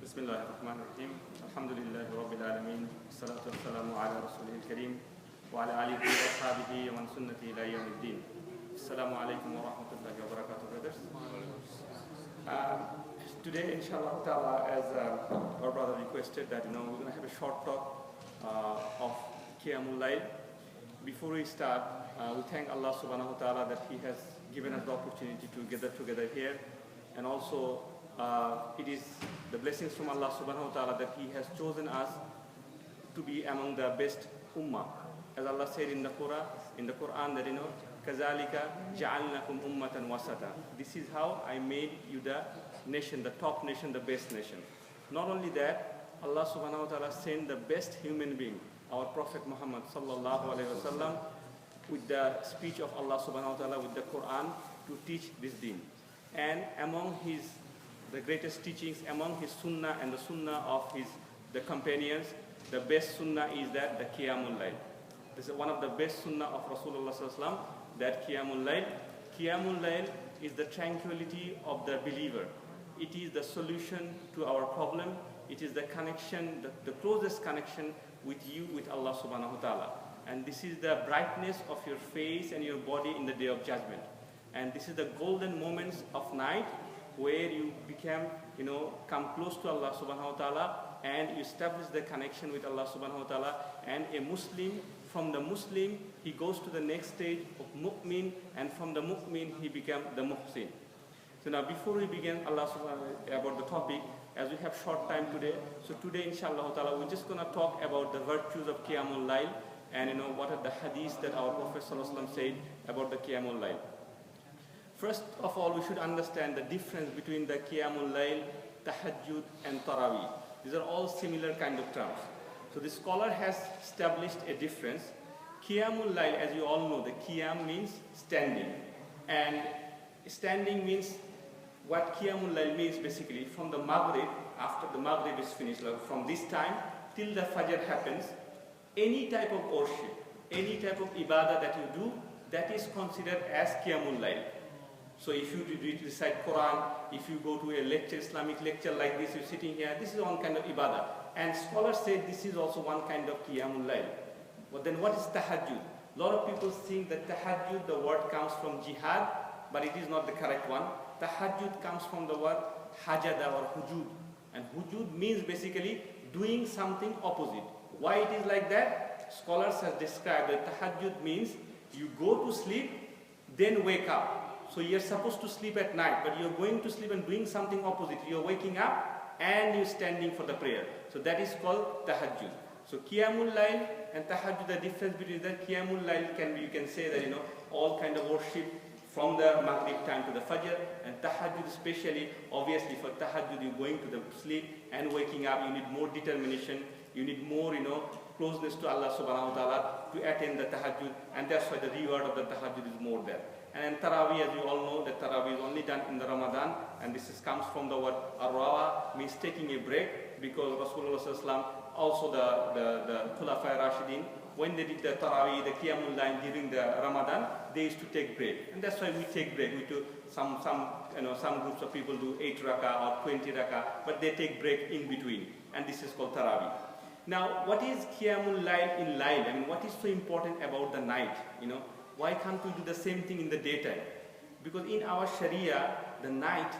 Bismillahirrahmanirrahim. Alhamdulillahi Rabbil Alameen. Salatu wassalamu ala Rasulihil Kareem. Wa ala alihi wa ashabihi wa man sunnati ila yawmiddin. Assalamu alaikum wa rahmatullahi wa barakatuh, brothers. Today, inshallah ta'ala, as our brother requested that, we're going to have a short talk of kiamul. Before we start, we thank Allah subhanahu wa ta'ala that He has given us the opportunity to gather together here. And also, it is the blessings from Allah subhanahu wa ta'ala that He has chosen us to be among the best ummah. As Allah said in the Quran that, كَذَلِكَ جَعَلْنَكُمْ أُمَّةً وَسَطًا. This is how I made you the nation, the top nation, the best nation. Not only that, Allah subhanahu wa ta'ala sent the best human being, our Prophet Muhammad sallallahu alayhi wa sallam, with the speech of Allah subhanahu wa ta'ala, with the Quran, to teach this deen. And among the greatest teachings, among his sunnah and the sunnah of the companions, the best sunnah is that the kiamul. This is one of the best sunnah of Rasulullah sallallahu alaihi wasallam, that kiamul. Kiamul is the tranquility of the believer. It is the solution to our problem. It is the connection, the closest connection with you, with Allah subhanahu wa ta'ala. And this is the brightness of your face and your body in the day of judgment. And this is the golden moments of night where you come close to Allah subhanahu wa ta'ala, and you establish the connection with Allah subhanahu wa ta'ala. And a Muslim, from the Muslim, he goes to the next stage of mu'min, and from the mu'min, he becomes the muhsin. So now, before we begin about the topic, as we have short time today, so today, inshallah ta'ala, we're just going to talk about the virtues of Qiyamul Layl, and what are the hadiths that our Prophet sallallahu alaihi wasallam said about the Qiyamul Layl. First of all, we should understand the difference between the Qiyamul Layl, Tahajjud, and Taraweeh. These are all similar kind of terms. So the scholar has established a difference. Qiyamul Layl, as you all know, the Qiyam means standing. And standing means, what Qiyamul Layl means basically, from the Maghrib, after the Maghrib is finished, like from this time till the Fajr happens, any type of worship, any type of ibadah that you do, that is considered as Qiyamul Layl. So if you recite Quran, if you go to a lecture, Islamic lecture like this, you're sitting here, this is one kind of ibadah. And scholars say this is also one kind of Qiyamul Layl. But then what is Tahajjud? A lot of people think that Tahajjud, the word comes from jihad, but it is not the correct one. Tahajjud comes from the word hajada or hujud. And hujud means basically doing something opposite. Why it is like that? Scholars have described that Tahajjud means you go to sleep, then wake up. So you're supposed to sleep at night, but you're going to sleep and doing something opposite. You're waking up and you're standing for the prayer. So that is called Tahajjud. So Qiyamul Layl and Tahajjud, the difference between that, Qiyamul Layl you can say that, all kind of worship from the Maghrib time to the Fajr, and Tahajjud especially, obviously for Tahajjud you're going to the sleep and waking up, you need more determination, you need more, closeness to Allah subhanahu wa ta'ala to attain the Tahajjud, and that's why the reward of the Tahajjud is more there. And Taraweeh, as you all know, that Taraweeh is only done in the Ramadan, and this comes from the word Ar-Rawa, means taking a break, because Rasulullah sallallahu alaihi wasallam, also the Khulafai Rashidin, when they did the Taraweeh, the Qiyamul Layl during the Ramadan, they used to take break. And that's why we take break. We do some groups of people do 8 rakah or 20 rakah, but they take break in between. And this is called Taraweeh. Now, what is Qiyamul Layl in Layl? I mean, what is so important about the night? Why can't we do the same thing in the daytime? Because in our Sharia, the night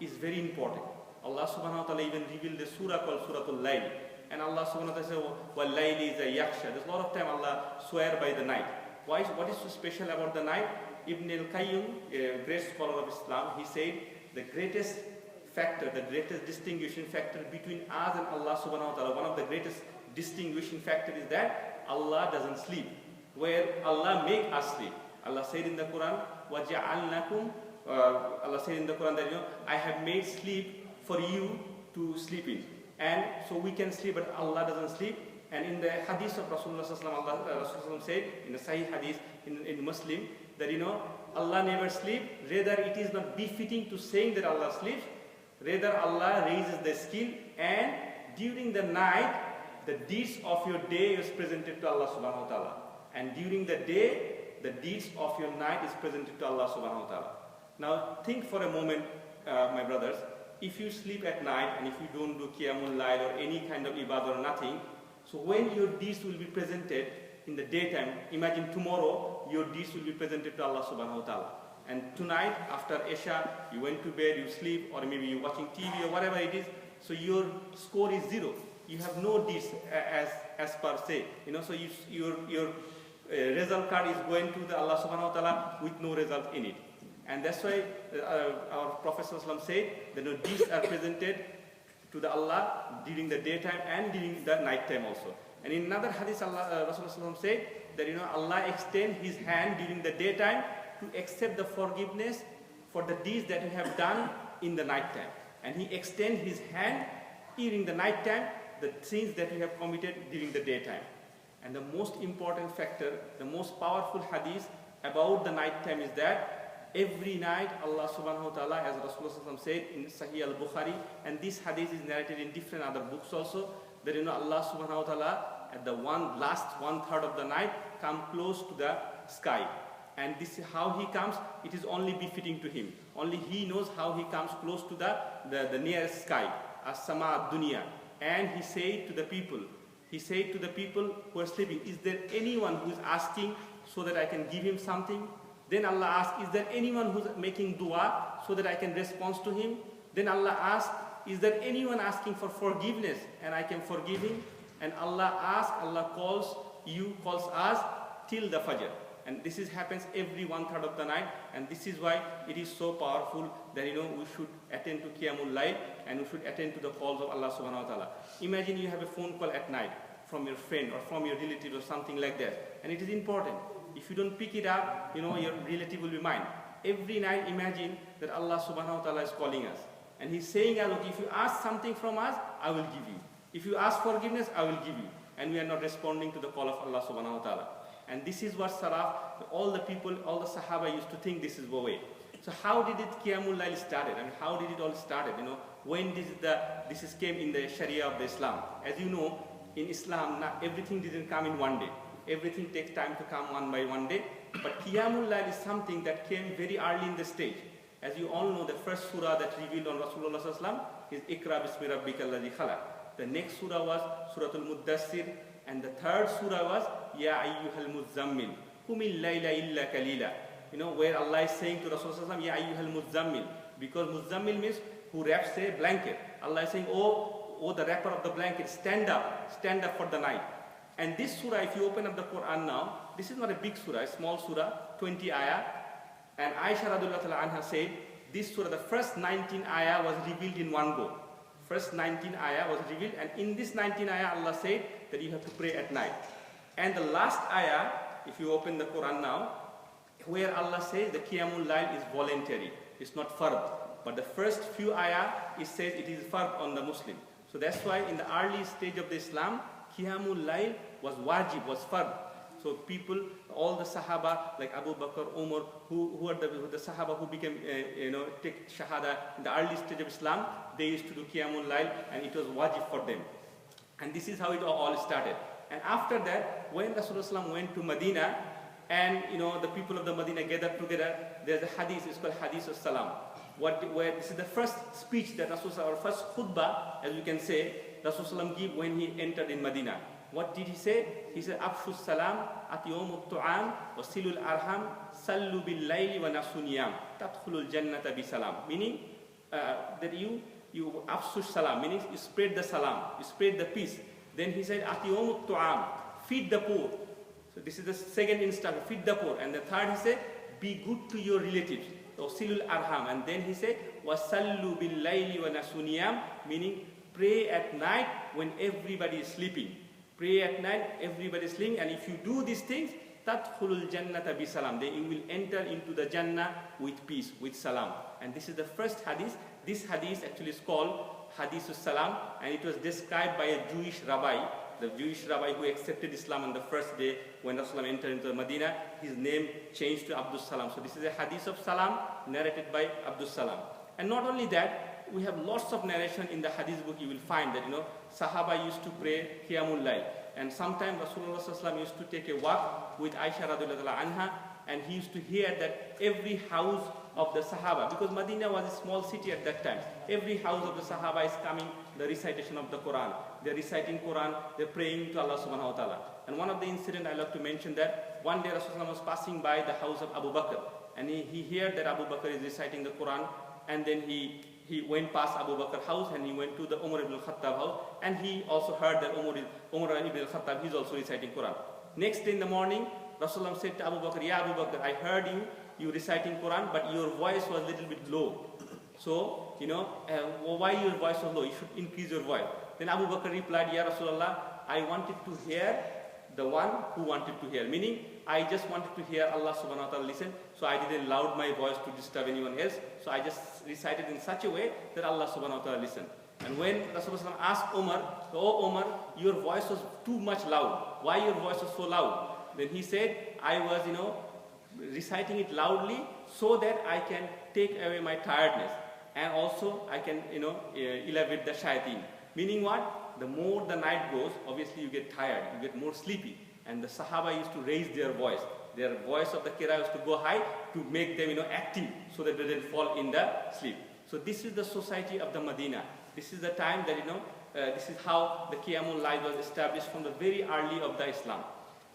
is very important. Allah subhanahu wa ta'ala even revealed the surah called Suratul Layl. And Allah subhanahu wa ta'ala says, well, Layl is a yaksha. There's a lot of time Allah swear by the night. What is so special about the night? Ibn al-Qayyim, a great scholar of Islam, he said, the greatest factor, the greatest distinguishing factor between us and Allah subhanahu wa ta'ala, one of the greatest distinguishing factors is that Allah doesn't sleep, where Allah make us sleep. Allah said in the Quran, وَجَعَلْنَكُمْ Allah said in the Quran that, I have made sleep for you to sleep in. And so we can sleep, but Allah doesn't sleep. And in the hadith of Rasulullah sallallahu alaihi wasallam said, in the Sahih hadith, in Muslim, that, Allah never sleep. Rather, it is not befitting to saying that Allah sleeps. Rather, Allah raises the skill, and during the night, the deeds of your day is presented to Allah subhanahu wa ta'ala. And during the day, the deeds of your night is presented to Allah subhanahu wa ta'ala. Now think for a moment, my brothers, if you sleep at night and if you don't do kiamul layl or any kind of ibadah or nothing, so when your deeds will be presented in the daytime, imagine tomorrow your deeds will be presented to Allah subhanahu wa ta'ala. And tonight after Isha, you went to bed, you sleep, or maybe you're watching TV or whatever it is, so your score is 0. You have no deeds as per se, so your result card is going to the Allah subhanahu wa ta'ala with no result in it. And that's why our Prophet said that no deeds are presented to the Allah during the daytime and during the night time also. And in another hadith, Rasulullah said that Allah extends His hand during the daytime to accept the forgiveness for the deeds that you have done in the night time. And He extends His hand during the night time, the sins that you have committed during the daytime. And the most important factor, the most powerful hadith about the night time is that every night Allah subhanahu wa ta'ala, as Rasulullah said in Sahih al-Bukhari, and this hadith is narrated in different other books also, that Allah subhanahu wa ta'ala at the last 1/3 of the night come close to the sky. And this is how He comes. It is only befitting to Him. Only He knows how He comes close to the nearest sky, as-sama ad-dunya. And He said to the people who are sleeping, is there anyone who is asking so that I can give him something? Then Allah asked, is there anyone who is making dua so that I can respond to him? Then Allah asked, is there anyone asking for forgiveness and I can forgive him? And Allah calls us till the Fajr. And this happens every 1/3 of the night, and this is why it is so powerful that we should attend to Qiyamul Layl and we should attend to the calls of Allah subhanahu wa ta'ala. Imagine you have a phone call at night from your friend or from your relative or something like that, and it is important. If you don't pick it up, your relative will be mine. Every night imagine that Allah subhanahu wa ta'ala is calling us. And He's saying, look, if you ask something from us, I will give you. If you ask forgiveness, I will give you. And we are not responding to the call of Allah subhanahu wa ta'ala. And this is what all the people, all the Sahaba used to think this is the way. So how did Qiyamul Layl started? I mean, how did it all started? When this came in the Sharia of the Islam? As you know, in Islam, everything didn't come in one day. Everything takes time to come one by one day. But Qiyamul Layl is something that came very early in the stage. As you all know, the first surah that revealed on Rasulullah is Iqra bismi rabbikal ladhi khalaq. The next surah was Suratul Muddassir. And the third surah was Ya ayyuhal muzzammil Qumil layla illa kalila. Where Allah is saying to Rasulullah, Ya ayyuhal muzzammil. Because muzzammil means who wraps a blanket. Allah is saying, oh the wrapper of the blanket, stand up for the night. And this surah, if you open up the Quran now, this is not a big surah, a small surah, 20 ayah. And Aisha radhiyallahu anha said, this surah, the first 19 ayah was revealed in one go. First 19 ayah was revealed, and in this 19 ayah, Allah said that you have to pray at night. And the last ayah, if you open the Quran now, where Allah says the Qiyamul Layl is voluntary, it's not fard. But the first few ayah, it says it is fard on the Muslim. So that's why in the early stage of the Islam, Qiyamul Layl was wajib, was fard. So people, all the Sahaba, like Abu Bakr, Umar, who are the Sahaba who became, take Shahada in the early stage of Islam, they used to do Qiyamul Layl, and it was wajib for them. And this is how it all started. And after that, when Rasulullah went to Medina, and the people of the Medina gathered together, there's a hadith, it's called Hadith al-Salam. Where this is the first speech that Rasulullah, or first khutbah, as we can say, Rasulullah gave when he entered in Medina. What did he say? He said, Afshu salam, atiyomut tu'am, wa silul arham, sallu bil layli wa nasuniyam, tadkhulul jannata bi salam. Meaning that you afshu salam, meaning you spread the salam, you spread the peace. Then he said, atiyomut tu'am, feed the poor. So this is the second instruction, feed the poor. And the third he said, be good to your relatives, wa silul arham. And then he said, wa sallu bil layli wa nasuniyam, meaning pray at night when everybody is sleeping. Pray at night, everybody is sleeping, and if you do these things, tadkhulul jannata bi salam, then you will enter into the Jannah with peace, with salam. And this is the first hadith. This hadith actually is called Hadith al-Salam, and it was described by a Jewish rabbi, the Jewish rabbi who accepted Islam on the first day when Rasulullah entered into Medina. His name changed to Abdus Salam. So this is a hadith of Salam narrated by Abdus Salam. And not only that, we have lots of narration in the hadith book. You will find that Sahaba used to pray Qiyamul Layl, and sometimes Rasulullah used to take a walk with Aisha radhiyallahu anha, and he used to hear that every house of the Sahaba, because Medina was a small city at that time, every house of the Sahaba is coming, the recitation of the Quran. They're reciting Quran, they're praying to Allah subhanahu wa ta'ala. And one of the incidents I love to mention that one day Rasulullah was passing by the house of Abu Bakr, and he heard that Abu Bakr is reciting the Quran, and then he went past Abu Bakr's house and he went to the Umar ibn al-Khattab house, and he also heard that Umar ibn al-Khattab, he's also reciting Quran. Next day in the morning, Rasulullah said to Abu Bakr, "Ya Abu Bakr, I heard you reciting Quran, but your voice was a little bit low. So, why your voice was low? You should increase your voice." Then Abu Bakr replied, "Ya Rasulullah, I wanted to hear the one who wanted to hear." Meaning, I just wanted to hear Allah subhanahu wa ta'ala listen, so I didn't loud my voice to disturb anyone else. So I just recited in such a way that Allah subhanahu wa ta'ala listened. And when Rasulullah asked Umar, "Oh Umar, your voice was too much loud. Why your voice was so loud?" Then he said, "I was, reciting it loudly so that I can take away my tiredness. And also I can, elevate the shayateen." Meaning what? The more the night goes, obviously you get tired, you get more sleepy. And the Sahaba used to raise their voice. Their voice of the Qira used to go high to make them, active so that they didn't fall in the sleep. So this is the society of the Medina. This is the time that, this is how the Qiyamul Layl was established from the very early of the Islam.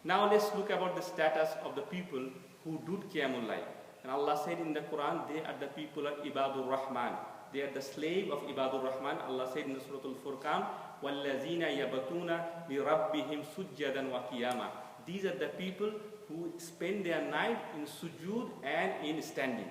Now let's look about the status of the people who do Qiyamul Layl. And Allah said in the Quran, they are the people of Ibadur Rahman. They are the slave of Ibadur Rahman. Allah said in the Surah Al-Furqan, وَالَّذِينَ يَبَتُونَ لِرَبِّهِمْ سُجَّدًا وَقِيَامًا. These are the people who spend their night in sujood and in standing.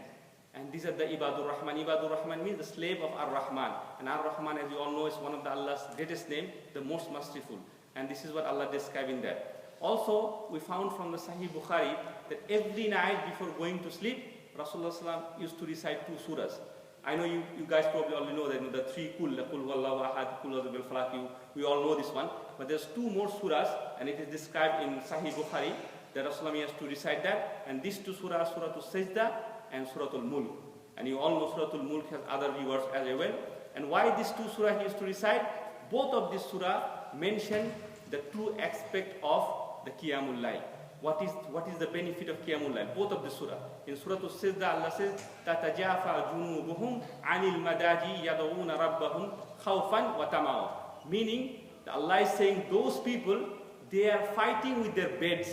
And these are the Ibadur Rahman. Ibadur Rahman means the slave of Ar-Rahman. And Ar-Rahman, as you all know, is one of Allah's greatest name, the most merciful. And this is what Allah described in that. Also, we found from the Sahih Bukhari that every night before going to sleep, Rasulullah used to recite 2 surahs. I know you guys probably already know that, the 3 Kul Huwallahu Ahad, Kul Huwallahu Falaq, we all know this one. But there's 2 more surahs, and it is described in Sahih Bukhari that Rasulullah has to recite that. And these 2 surahs, Surah Al-Sajda and Surah Al-Mulk. And you all know Surah Al-Mulk has other viewers as well. And why these 2 surahs he used to recite? Both of these surahs mention the true aspect of the Qiyamul Layl. What is the benefit of Qiyamul Layl? Both of the surah. In Surah Al-Sajda, Allah says, تَتَجَافَى جُنُوبُهُمْ عَنِ الْمَدَاجِ يَدْعُونَ رَبَّهُمْ خَوْفًا وَتَمَعًا. Meaning, Allah is saying those people, they are fighting with their beds.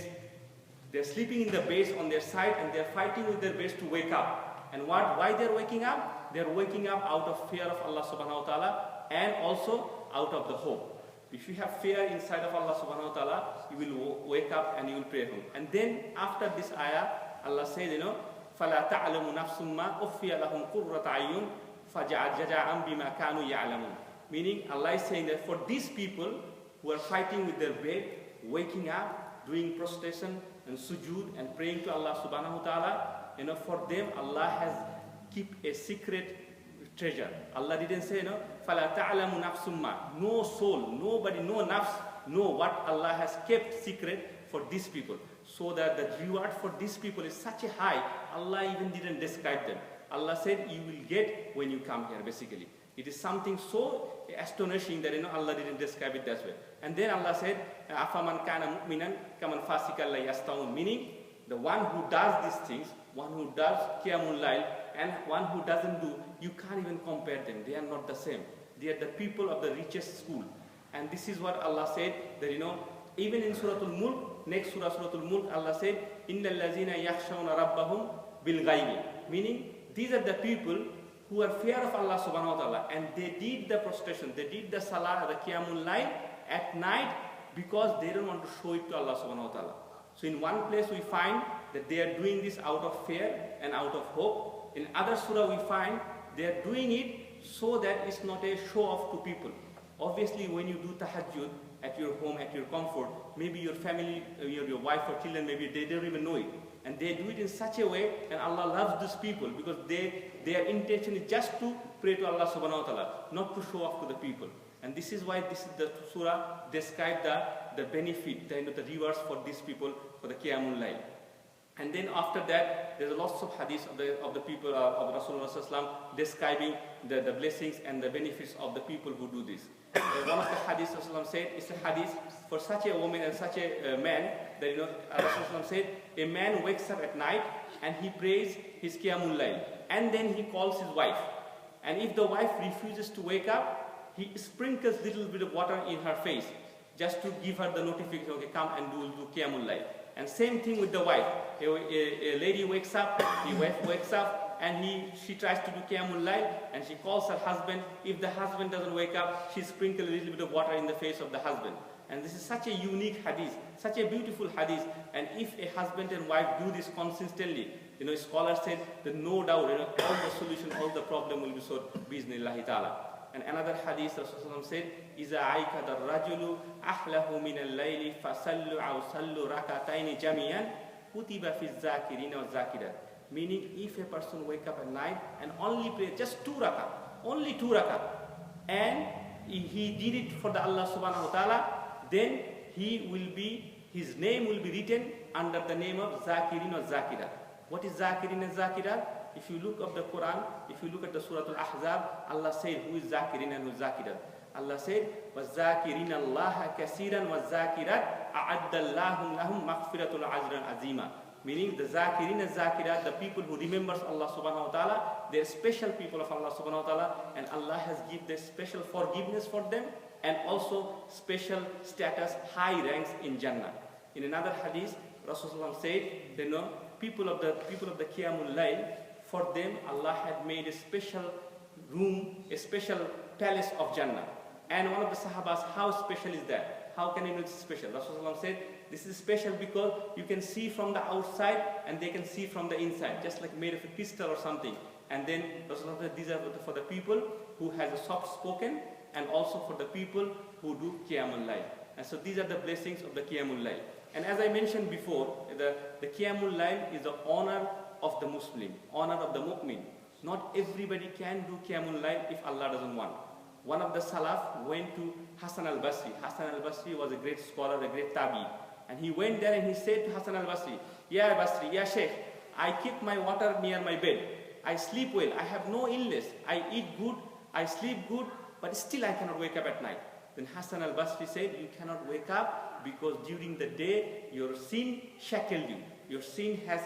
They are sleeping in the beds on their side, and they are fighting with their beds to wake up. And why they are waking up? They are waking up out of fear of Allah subhanahu wa ta'ala, and also out of the hope. If you have fear inside of Allah subhanahu wa ta'ala, you will wake up and you will pray home. And then after this ayah, Allah says, فَلَا تَعْلَمُ نَفْسٌ مَا أُخْفِيَ لَهُمْ قُرَّةَ أَعْيُنٍ فَجَزَاءً بِمَا كَانُوا يَعْلَمُونَ. Meaning, Allah is saying that for these people who are fighting with their bed, waking up, doing prostration and sujood and praying to Allah subhanahu wa ta'ala, for them Allah has kept a secret treasure. Allah didn't say, فَلَا تَعْلَمُ نَفْسٌ مَا. No soul, nobody, no nafs, know what Allah has kept secret for these people. So that the reward for these people is such a high, Allah even didn't describe them. Allah said, you will get when you come here, basically. It is something so astonishing that Allah didn't describe it that way. And then Allah said, أَفَمَنْ كَانَ مُؤْمِنًا كَمَنْ فَاسِكًا لَا يَسْتَوُونَ. Meaning, the one who does these things, one who does Qiyamul Layl, and one who doesn't do, you can't even compare them. They are not the same. They are the people of the richest school. And this is what Allah said, that even in Surah Al-Mulk, next Surah Al-Mulk, Allah said, إِنَّ الَّذِينَ يَخْشَوْنَ رَبَّهُمْ بِالْغَيْبِ. Meaning, these are the people who are fear of Allah subhanahu wa ta'ala, and they did the prostration, they did the salah, the Qiyamul Layl at night because they don't want to show it to Allah subhanahu wa ta'ala. So in one place we find that they are doing this out of fear and out of hope. In other surah we find they are doing it so that it's not a show off to people. Obviously when you do tahajjud at your home, at your comfort, maybe your family, your wife or children, maybe they don't even know it. And they do it in such a way, and Allah loves these people because their intention is just to pray to Allah subhanahu wa ta'ala, not to show off to the people. And this is why this is the surah describe the benefit, the rewards for these people for the Qiyamul Layl. And then after that, there's lots of hadiths of the people of Rasulullah Sallallahu describing the blessings and the benefits of the people who do this. One of the hadiths Rasulullah said, it's a hadith for such a woman and such a man that Rasulullah said, a man wakes up at night and he prays his kiamul layl, and then he calls his wife. And if the wife refuses to wake up, he sprinkles a little bit of water in her face, just to give her the notification, okay, come and do kiamul layl. And same thing with the wife. A lady wakes up, the wife wakes up, and she tries to do kiamul layl, and she calls her husband. If the husband doesn't wake up, she sprinkles a little bit of water in the face of the husband. And this is such a unique hadith, such a beautiful hadith. And if a husband and wife do this consistently, scholars said that no doubt, all the solution, all the problem will be solved, bi'iznillahi ta'ala. And another hadith, Rasulullah said, إِذَا عَيْكَدَ الرَّجُلُ أَحْلَهُ مِنَ اللَّيْلِ فَصَلُّوا أَوْ صَلُّوا رَكَعَتَيْنِ جَمِيعًا كُتِبَ فِي الذَّاكِرِينَ وَالذَّاكِرَاتِ. Meaning, if a person wake up at night and only pray just 2 rakah, only 2 rakah, and he did it for the Allah subhanahu wa ta'ala, then his name will be written under the name of Zakirin or Zakirat. What is Zakirin and Zakirat? If you look at the Quran, if you look at the Surah Al-Ahzab, Allah said who is Zakirin and who is Zakirat. Allah said, وَالذَّاكِرِينَ اللَّهَ كَثِيرًا وَالذَّاكِرَاتِ أَعَدَّ اللَّهُ لَهُمْ مَغْفِرَةُ الْعَجْرًا عَظِيمًا. Meaning the Zakirin and Zakirat, the people who remembers Allah subhanahu wa ta'ala, they're special people of Allah subhanahu wa ta'ala, and Allah has given this special forgiveness for them, and also special status, high ranks in Jannah. In another hadith, Rasulullah said, people of the Qiyamul Layl, for them Allah had made a special room, a special palace of Jannah. And one of the Sahabas, how special is that? How can you know it's special? Rasulullah said, this is special because you can see from the outside and they can see from the inside, just like made of a crystal or something. And then Rasulullah said, these are for the people who has a soft spoken, and also for the people who do Qiyamul Layl. And so these are the blessings of the Qiyamul Layl. And as I mentioned before, the Qiyamul Layl is the honor of the Muslim, honor of the Mu'min. Not everybody can do Qiyamul Layl if Allah doesn't want. One of the Salaf went to Hassan al-Basri. Hassan al-Basri was a great scholar, a great tabi. And he went there and he said to Hassan al-Basri, Ya Basri, Ya Sheikh, I keep my water near my bed. I sleep well, I have no illness. I eat good, I sleep good, but still I cannot wake up at night. Then Hassan al-Basri said, you cannot wake up because during the day your sin shackled you. Your sin has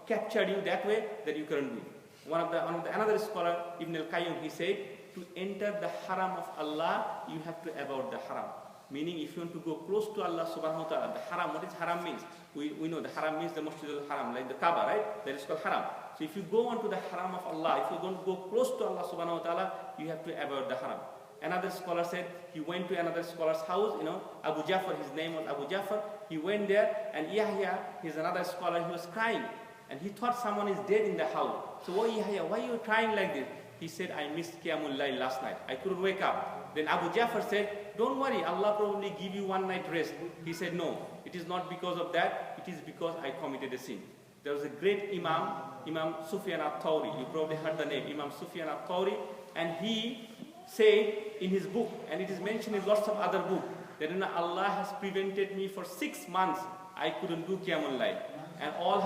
captured you that way that you couldn't do. Another scholar, Ibn al-Qayyim, he said, to enter the haram of Allah, you have to avoid the haram. Meaning, if you want to go close to Allah subhanahu wa ta'ala, the haram, what is haram means? We know the haram means the Masjid al-Haram, like the Kaaba, right? That is called haram. So if you go on to the haram of Allah, if you don't go close to Allah subhanahu wa ta'ala, you have to avoid the haram. Another scholar said, he went to another scholar's house, Abu Jafar, his name was Abu Jafar. He went there, and Yahya, he's another scholar, he was crying. And he thought someone is dead in the house. So, oh Yahya, why are you crying like this? He said, I missed Qiyamul Layl last night. I couldn't wake up. Then Abu Jafar said, don't worry, Allah probably give you one night rest. He said, no, it is not because of that, it is because I committed a sin. There was a great Imam Sufyan al-Thawri. You probably heard the name, Imam Sufyan al-Thawri. And he said in his book, and it is mentioned in lots of other books, that Allah has prevented me for 6 months. I couldn't do Qiyamul Layl. And all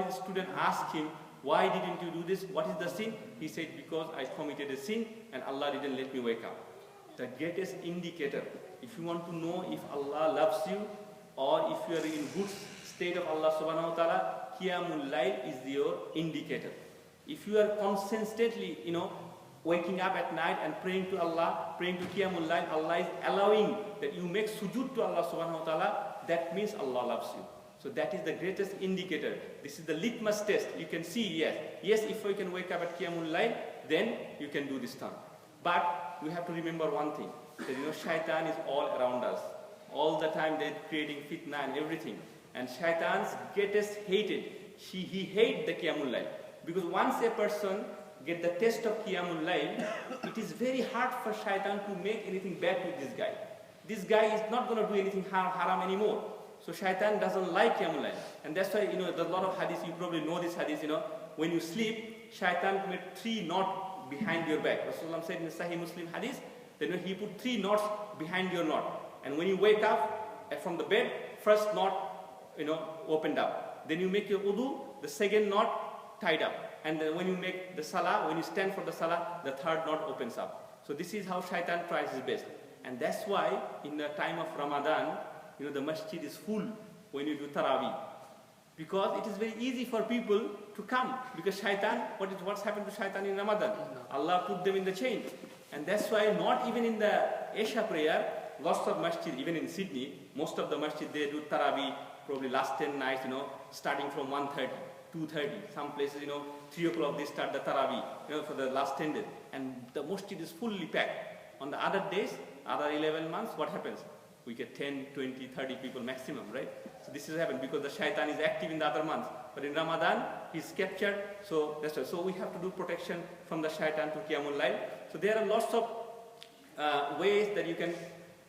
his students asked him, why didn't you do this? What is the sin? He said, because I committed a sin and Allah didn't let me wake up. The greatest indicator, if you want to know if Allah loves you or if you are in good state of Allah subhanahu wa ta'ala, Qiyamul Layl is your indicator. If you are consistently, waking up at night and praying to Allah, praying to Qiyamul Layl, Allah is allowing that you make sujood to Allah subhanahu wa ta'ala, that means Allah loves you. So that is the greatest indicator. This is the litmus test. You can see, yes, if you can wake up at Qiyamul Layl, then you can do this time. But we have to remember one thing, that shaitan is all around us. All the time they're creating fitna and everything. And shaitan's greatest hated, he hates the Qiyamul Layl. Because once a person get the test of Qiyamul Layl, it is very hard for shaitan to make anything bad with this guy. This guy is not going to do anything haram anymore. So shaitan doesn't like Qiyamul Layl. And that's why, there's a lot of hadiths, you probably know this hadith, when you sleep, shaitan made 3 knots behind your back. Rasulullah said in the Sahih Muslim hadith, that he put 3 knots behind your knot. And when you wake up from the bed, first knot, opened up. Then you make your wudu, the second knot tied up. And then when you make the salah, when you stand for the salah, the third knot opens up. So this is how shaitan tries his best. And that's why in the time of Ramadan, the masjid is full when you do Taraweeh. Because it is very easy for people to come. Because shaitan, what's happened to shaitan in Ramadan? Allah put them in the chain. And that's why not even in the Isha prayer, lots of masjid, even in Sydney, most of the masjid, they do Taraweeh, probably last 10 nights, starting from 1:30, 2:30. Some places, 3 o'clock they start the Taraweeh, for the last 10 days. And the masjid is fully packed. On the other days, other 11 months, what happens? We get 10, 20, 30 people maximum, right? So this has happened because the shaitan is active in the other months. But in Ramadan, he's captured. So that's why. So we have to do protection from the shaitan to Qiyamul Layl. So there are lots of ways that you can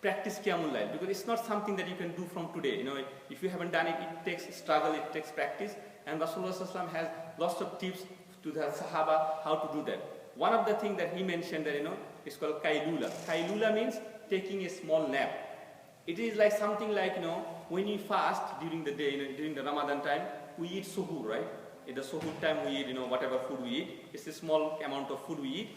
practice Qiyamul Layl, because it's not something that you can do from today. If you haven't done it, it takes struggle, it takes practice. And Rasulullah SAW has lots of tips to the Sahaba how to do that. One of the things that he mentioned that, is called kailula. Kailula means taking a small nap. It is like something like, when you fast during the day, during the Ramadan time, we eat suhoor, right? In the suhoor time we eat, whatever food we eat. It's a small amount of food we eat.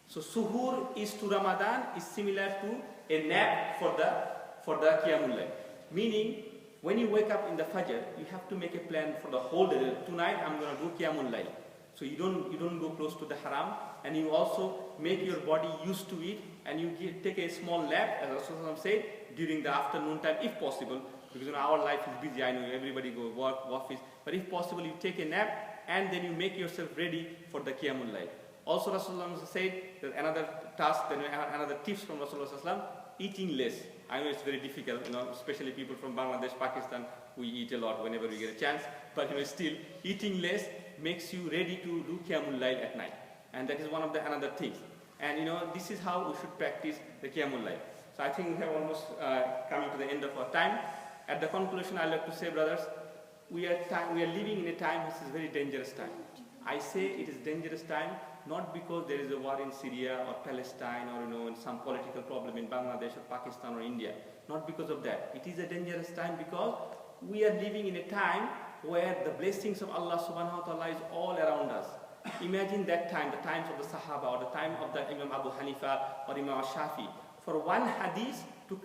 So suhoor is to Ramadan is similar to a nap for the Qiyamul Layl. Meaning, when you wake up in the Fajr, you have to make a plan for the whole day. Tonight I'm going to do Qiyamul Layl. So you don't go close to the haram, and you also make your body used to it, and you take a small nap, as Rasulullah said, during the afternoon time, if possible, because our life is busy. I know everybody go work, office, but if possible, you take a nap, and then you make yourself ready for the Qiyamul Layl. Also, Rasulullah said that another task, another tips from Rasulullah, eating less. I know it's very difficult, especially people from Bangladesh, Pakistan, we eat a lot whenever we get a chance, but still, eating less makes you ready to do Qiyamul Layl at night. And that is one of the another things. And this is how we should practice the Qiyamul Layl. So I think we have almost coming to the end of our time. At the conclusion, I'd like to say, brothers, we are living in a time which is very dangerous time. I say it is dangerous time not because there is a war in Syria or Palestine or some political problem in Bangladesh or Pakistan or India. Not because of that. It is a dangerous time because we are living in a time where the blessings of Allah subhanahu wa ta'ala is all around us. Imagine that time, the times of the Sahaba or the time of the Imam Abu Hanifa or Imam Shafi. For one hadith to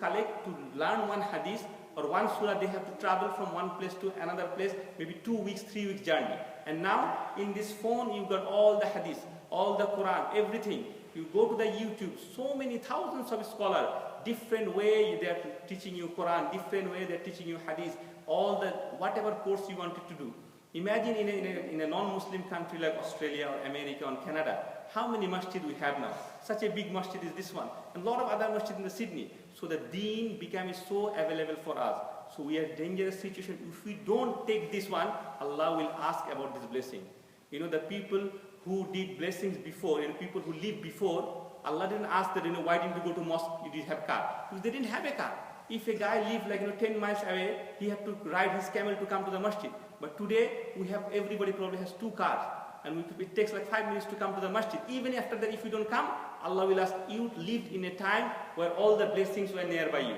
learn one hadith or one surah, they have to travel from one place to another place, maybe 2 weeks, 3 weeks journey. And now in this phone, you've got all the hadith, all the Quran, everything. You go to the YouTube, so many thousands of scholars, different way they're teaching you Quran, different way they're teaching you hadith, all the whatever course you wanted to do. Imagine in a non-Muslim country like Australia or America or Canada, how many masjid we have now. Such a big masjid is this one. And a lot of other masjid in the Sydney. So the deen became so available for us. So we are in a dangerous situation. If we don't take this one, Allah will ask about this blessing. The people who did blessings before, people who lived before, Allah didn't ask that, why didn't you go to mosque, you didn't have car? Because they didn't have a car. If a guy lived 10 miles away, he had to ride his camel to come to the masjid. But today, everybody probably has 2 cars. And it takes 5 minutes to come to the masjid. Even after that, if you don't come, Allah will ask, you lived in a time where all the blessings were nearby you.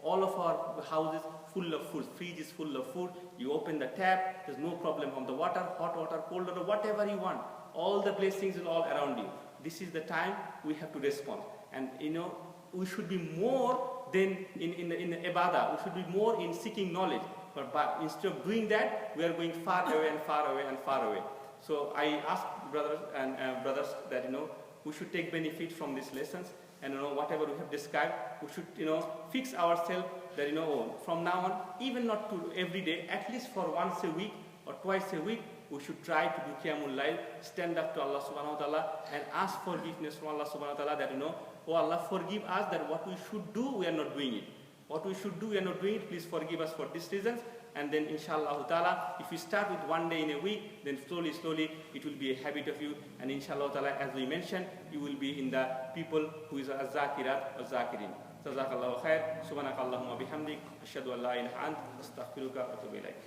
All of our houses full of food, fridge is full of food. You open the tap, there's no problem from the water, hot water, cold water, whatever you want. All the blessings are all around you. This is the time we have to respond. And we should be more than in the ibadah. We should be more in seeking knowledge. But instead of doing that, we are going far away and far away and far away. So I ask brothers that we should take benefit from these lessons, and whatever we have described, we should fix ourselves that from now on, even not to every day, at least for once a week or twice a week, we should try to do Qiyamul Layl, stand up to Allah subhanahu wa ta'ala and ask forgiveness from Allah subhanahu wa ta'ala that oh Allah, forgive us that what we should do, we are not doing it. What we should do, we are not doing it. Please forgive us for these reasons. And then inshallah ta'ala, if you start with one day in a week, then slowly, it will be a habit of you. And inshallah ta'ala, as we mentioned, you will be in the people who is az-zakirat or zakirin. Jazakallahu khair. Subhanakallahumma bihamdik. Ashhadu an la ilaha ant. Astaghfiruka wa atubu ilaik.